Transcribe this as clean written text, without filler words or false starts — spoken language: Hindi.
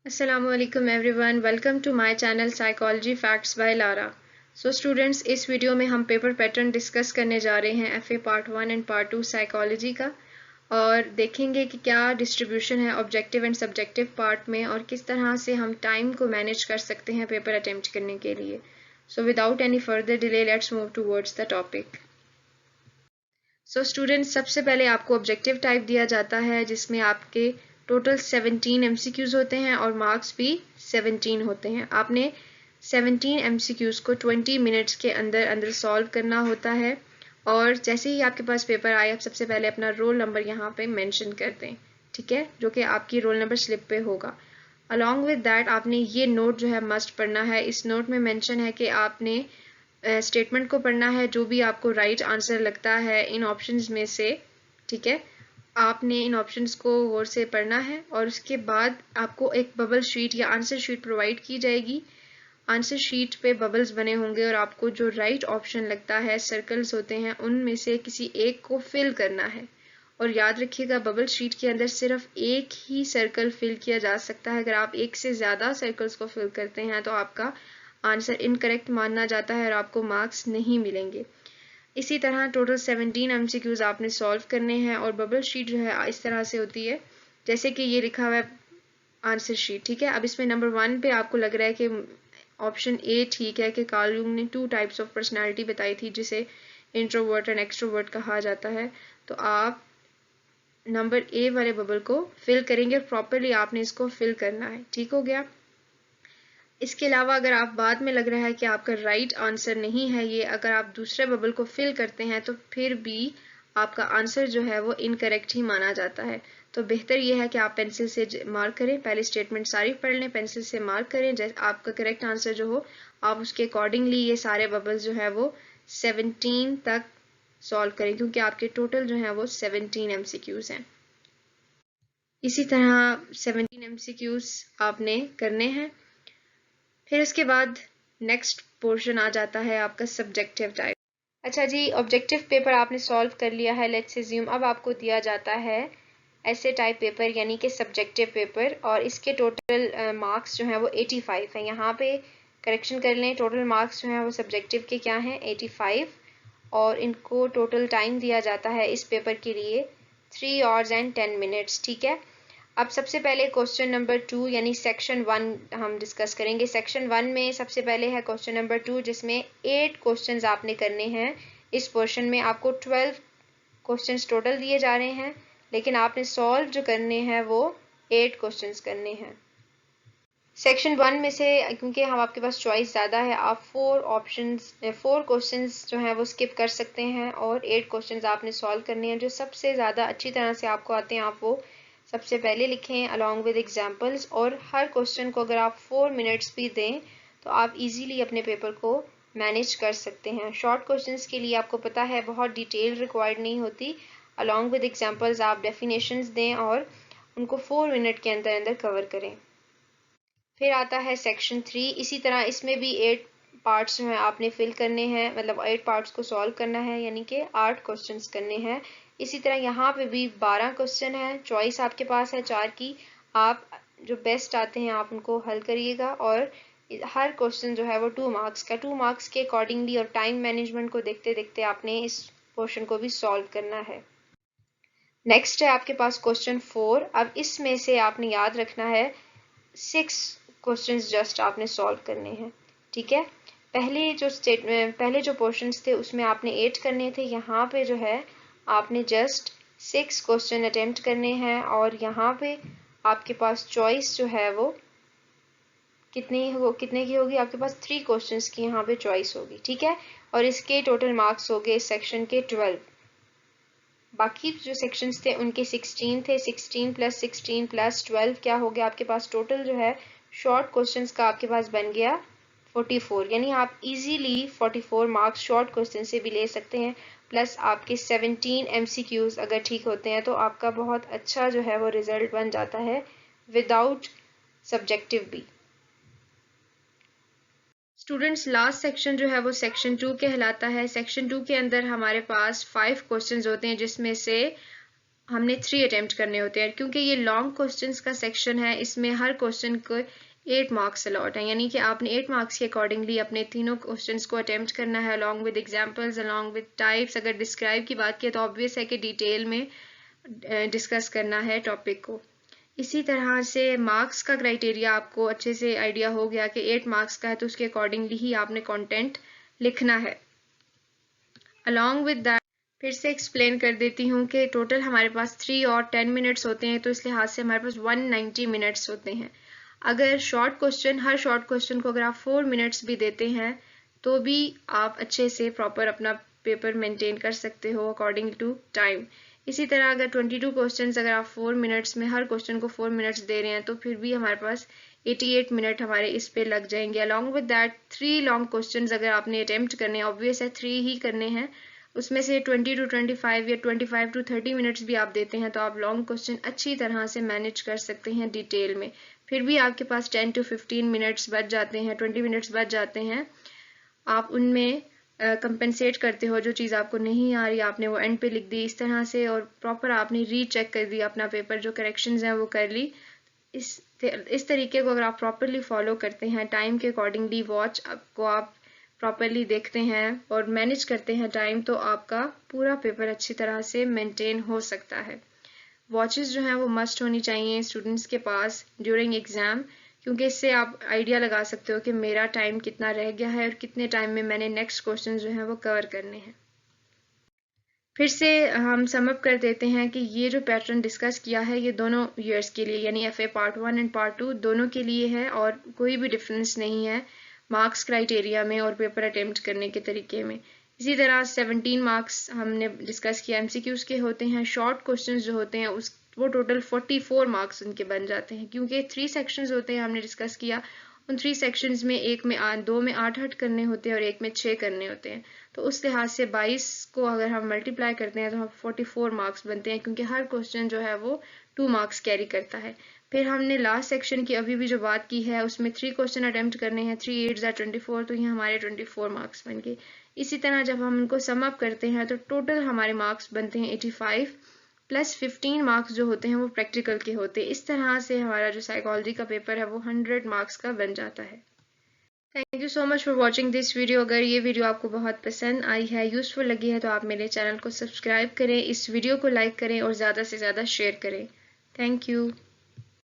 Assalamualaikum everyone, welcome to my channel Psychology Facts by Lara. So students, इस वीडियो में हम पेपर पैटर्न डिस्कस करने जा रहे हैं FA part 1 and part 2 psychology का और देखेंगे कि क्या डिस्ट्रीब्यूशन है ऑब्जेक्टिव एंड सब्जेक्टिव पार्ट में और किस तरह से हम टाइम को मैनेज कर सकते हैं पेपर अटेम्प्ट करने के लिए. So without any further delay let's move towards the topic. So students, सबसे पहले आपको ऑब्जेक्टिव टाइप दिया जाता है जिसमें आपके टोटल 17 MCQs होते हैं और मार्क्स भी 17 होते हैं. आपने 17 MCQs को 20 मिनट्स के अंदर अंदर सॉल्व करना होता है और जैसे ही आपके पास पेपर आए आप सबसे पहले अपना रोल नंबर यहाँ पे मेंशन कर दें, ठीक है, जो कि आपकी रोल नंबर स्लिप पे होगा. अलॉन्ग विद दैट आपने ये नोट जो है मस्ट पढ़ना है. इस नोट में मेंशन है कि आपने स्टेटमेंट को पढ़ना है जो भी आपको राइट आंसर लगता है इन ऑप्शंस में से, ठीक है. आपने इन ऑप्शंस को गौर से पढ़ना है और उसके बाद आपको एक बबल शीट या आंसर शीट प्रोवाइड की जाएगी. आंसर शीट पे बबल्स बने होंगे और आपको जो राइट ऑप्शन लगता है, सर्कल्स होते हैं, उनमें से किसी एक को फिल करना है. और याद रखिएगा, बबल शीट के अंदर सिर्फ एक ही सर्कल फिल किया जा सकता है. अगर आप एक से ज़्यादा सर्कल्स को फिल करते हैं तो आपका आंसर इनकरेक्ट माना जाता है और आपको मार्क्स नहीं मिलेंगे. इसी तरह टोटल 17 MCQs आपने सॉल्व करने हैं और बबल शीट जो है इस तरह से होती है जैसे कि ये लिखा हुआ है आंसर शीट, ठीक है. अब इसमें नंबर 1 पे आपको लग रहा है कि ऑप्शन ए ठीक है कि कार्ल यूंग ने 2 टाइप्स ऑफ पर्सनालिटी बताई थी जिसे इंट्रोवर्ट एंड एक्सट्रोवर्ट कहा जाता है. तो आप नंबर ए वाले बबल को फिल करेंगे. प्रॉपरली आपने इसको फिल करना है, ठीक हो गया. इसके अलावा अगर आप बाद में लग रहा है कि आपका राइट आंसर नहीं है ये, अगर आप दूसरे बबल को फिल करते हैं तो फिर भी आपका आंसर जो है वो इनकरेक्ट ही माना जाता है. तो बेहतर ये है कि आप पेंसिल से मार्क करें. पहले स्टेटमेंट सारी पढ़ लें, पेंसिल से मार्क करें. जैसे आपका करेक्ट आंसर जो हो आप उसके अकॉर्डिंगली ये सारे बबल्स जो है वो 17 तक सॉल्व करें क्योंकि आपके टोटल जो है वो 17 MCQs हैं. इसी तरह 17 MCQs आपने करने हैं. फिर उसके बाद नेक्स्ट पोर्शन आ जाता है आपका सब्जेक्टिव टाइप. अच्छा जी, ऑब्जेक्टिव पेपर आपने सॉल्व कर लिया है. लेट्स अज्यूम अब आपको दिया जाता है ऐसे टाइप पेपर यानी कि सब्जेक्टिव पेपर और इसके टोटल मार्क्स जो हैं वो 85 हैं. यहाँ पे करेक्शन कर लें, टोटल मार्क्स जो हैं वो सब्जेक्टिव के क्या हैं 85 और इनको टोटल टाइम दिया जाता है इस पेपर के लिए 3 hours and 10 minutes, ठीक है. अब सबसे पहले क्वेश्चन नंबर 2 यानी सेक्शन 1 हम डिस्कस करेंगे. सेक्शन 1 में सबसे पहले है क्वेश्चन नंबर 2 जिसमें 8 क्वेश्चंस आपने करने हैं. इस पोर्शन में आपको 12 क्वेश्चंस टोटल दिए जा रहे हैं लेकिन आपने सॉल्व जो करने हैं वो 8 क्वेश्चंस करने हैं. सेक्शन 1 में से क्योंकि हम आपके पास चॉइस ज़्यादा है, आप 4 क्वेश्चंस जो हैं वो स्किप कर सकते हैं और 8 क्वेश्चंस आपने सॉल्व करने हैं. जो सबसे ज़्यादा अच्छी तरह से आपको आते हैं आप वो सबसे पहले लिखें अलॉन्ग विद एग्जाम्पल्स. और हर क्वेश्चन को अगर आप 4 मिनट्स भी दें तो आप इजीली अपने पेपर को मैनेज कर सकते हैं. शॉर्ट क्वेश्चंस के लिए आपको पता है बहुत डिटेल रिक्वायर्ड नहीं होती. अलॉन्ग विद एग्जाम्पल्स आप डेफिनेशंस दें और उनको 4 मिनट के अंदर अंदर कवर करें. फिर आता है सेक्शन 3. इसी तरह इसमें भी 8 पार्ट्स जो हैं आपने फिल करने हैं, मतलब 8 पार्ट्स को सॉल्व करना है यानी कि 8 क्वेश्चंस करने हैं. इसी तरह यहाँ पे भी 12 क्वेश्चन हैं. चॉइस आपके पास है 4 की. आप जो बेस्ट आते हैं आप उनको हल करिएगा और हर क्वेश्चन जो है वो 2 मार्क्स का, 2 मार्क्स के अकॉर्डिंगली और टाइम मैनेजमेंट को देखते देखते आपने इस पोर्शन को भी सॉल्व करना है. नेक्स्ट है आपके पास क्वेश्चन 4. अब इसमें से आपने याद रखना है 6 क्वेश्चंस जस्ट आपने सॉल्व करने हैं, ठीक है. पहले जो पोर्शंस थे उसमें आपने 8 करने थे. यहाँ पे जो है आपने जस्ट 6 क्वेश्चन अटेम्प्ट करने हैं और यहाँ पे आपके पास चॉइस जो है वो कितने की होगी, आपके पास 3 क्वेश्चंस की यहाँ पे चॉइस होगी, ठीक है. और इसके टोटल मार्क्स हो गए इस सेक्शन के 12. बाकी जो सेक्शंस थे उनके 16 थे. 16 + 16 + 12 क्या हो गया आपके पास, टोटल जो है शॉर्ट क्वेश्चंस का आपके पास बन गया 44. यानी आप इजीली 44 मार्क्स शॉर्ट क्वेश्चन से भी ले सकते हैं. प्लस आपके 17 MCQs अगर ठीक होते हैं तो आपका बहुत अच्छा जो है वो रिजल्ट बन जाता है विदाउट सब्जेक्टिव भी. स्टूडेंट्स, लास्ट सेक्शन जो है वो सेक्शन 2 कहलाता है. सेक्शन 2 के अंदर हमारे पास 5 क्वेश्चंस होते हैं जिसमें से हमने 3 अटेम्प्ट करने होते हैं। क्योंकि ये लॉन्ग क्वेश्चंस का सेक्शन है, इसमें हर क्वेश्चन को 8 मार्क्स अलॉट हैं, यानी कि आपने 8 मार्क्स के अकॉर्डिंगली अपने तीनों क्वेश्चंस को अटेम्प्ट करना है, along with examples, along with types. अगर डिस्क्राइब की बात की तो ऑब्वियस है कि डिटेल में डिस्कस करना है टॉपिक को। इसी तरह से मार्क्स का क्राइटेरिया आपको अच्छे से आइडिया हो गया कि 8 मार्क्स का है, तो उसके अकॉर्डिंगली ही आपने कंटेंट लिखना है। अलॉन्ग विद दैट फिर से एक्सप्लेन कर देती हूँ कि टोटल हमारे पास 3 और 10 मिनट्स होते हैं, तो इस लिहाज से हमारे पास 190 मिनट्स होते हैं। अगर शॉर्ट क्वेश्चन, हर शॉर्ट क्वेश्चन को अगर आप 4 मिनट्स भी देते हैं तो भी आप अच्छे से प्रॉपर अपना पेपर मेंटेन कर सकते हो अकॉर्डिंग टू टाइम। इसी तरह अगर 22 क्वेश्चंस अगर आप 4 मिनट्स में हर क्वेश्चन को 4 मिनट्स दे रहे हैं तो फिर भी हमारे पास 88 मिनट हमारे इस पे लग जाएंगे। Along with that 3 long questions अगर आपने अटेम्प्ट करने हैं, ऑब्वियस है 3 ही करने हैं, उसमें से 20 to 25 या 25 to 30 मिनट्स भी आप देते हैं तो आप लॉन्ग क्वेश्चन अच्छी तरह से मैनेज कर सकते हैं डिटेल में। फिर भी आपके पास 10 to 15 मिनट्स बच जाते हैं, 20 मिनट्स बच जाते हैं, आप उनमें कंपेंसेट करते हो जो चीज़ आपको नहीं आ रही आपने वो एंड पे लिख दी इस तरह से, और प्रॉपर आपने रीचेक कर दिया अपना पेपर, जो करेक्शंस हैं वो कर ली। इस तरीके को अगर आप प्रॉपरली फॉलो करते हैं, टाइम के अकॉर्डिंगली वॉच को आप प्रॉपरली देखते हैं और मैनेज करते हैं टाइम, तो आपका पूरा पेपर अच्छी तरह से मेंटेन हो सकता है। वॉचेस जो हैं वो मस्ट होनी चाहिए स्टूडेंट्स के पास ड्यूरिंग एग्ज़ाम, क्योंकि इससे आप आइडिया लगा सकते हो कि मेरा टाइम कितना रह गया है और कितने टाइम में मैंने नेक्स्ट क्वेश्चन जो हैं वो कवर करने हैं। फिर से हम समअप कर देते हैं कि ये जो पैटर्न डिस्कस किया है ये दोनों ईयर्स के लिए, यानी FA पार्ट 1 एंड पार्ट 2 दोनों के लिए है और कोई भी डिफरेंस नहीं है मार्क्स क्राइटेरिया में और पेपर अटेम्प्ट करने के तरीके में। इसी तरह 17 मार्क्स हमने डिस्कस किया MCQs के होते हैं। शॉर्ट क्वेश्चंस जो होते हैं उस वो टोटल 44 मार्क्स उनके बन जाते हैं, क्योंकि 3 सेक्शंस होते हैं हमने डिस्कस किया। उन 3 सेक्शंस में एक में 2 में 8 करने होते हैं और एक में 6 करने होते हैं, तो उस लिहाज से 22 को अगर हम मल्टीप्लाई करते हैं तो हम 44 मार्क्स बनते हैं, क्योंकि हर क्वेश्चन जो है वो 2 मार्क्स कैरी करता है। फिर हमने लास्ट सेक्शन की अभी भी जो बात की है उसमें 3 क्वेश्चन अटेम्प्ट करने हैं, 3 8 24, तो ये हमारे 24 मार्क्स बन गए। इसी तरह जब हम उनको सम अप करते हैं तो टोटल हमारे मार्क्स बनते हैं 85 प्लस 15 मार्क्स जो होते हैं वो प्रैक्टिकल के होते हैं। इस तरह से हमारा जो साइकोलॉजी का पेपर है वो 100 मार्क्स का बन जाता है। Thank you so much for watching this video. अगर ये वीडियो आपको बहुत पसंद आई है, यूज़फुल लगी है, तो आप मेरे चैनल को सब्सक्राइब करें, इस वीडियो को लाइक करें और ज़्यादा से ज़्यादा शेयर करें। Thank you.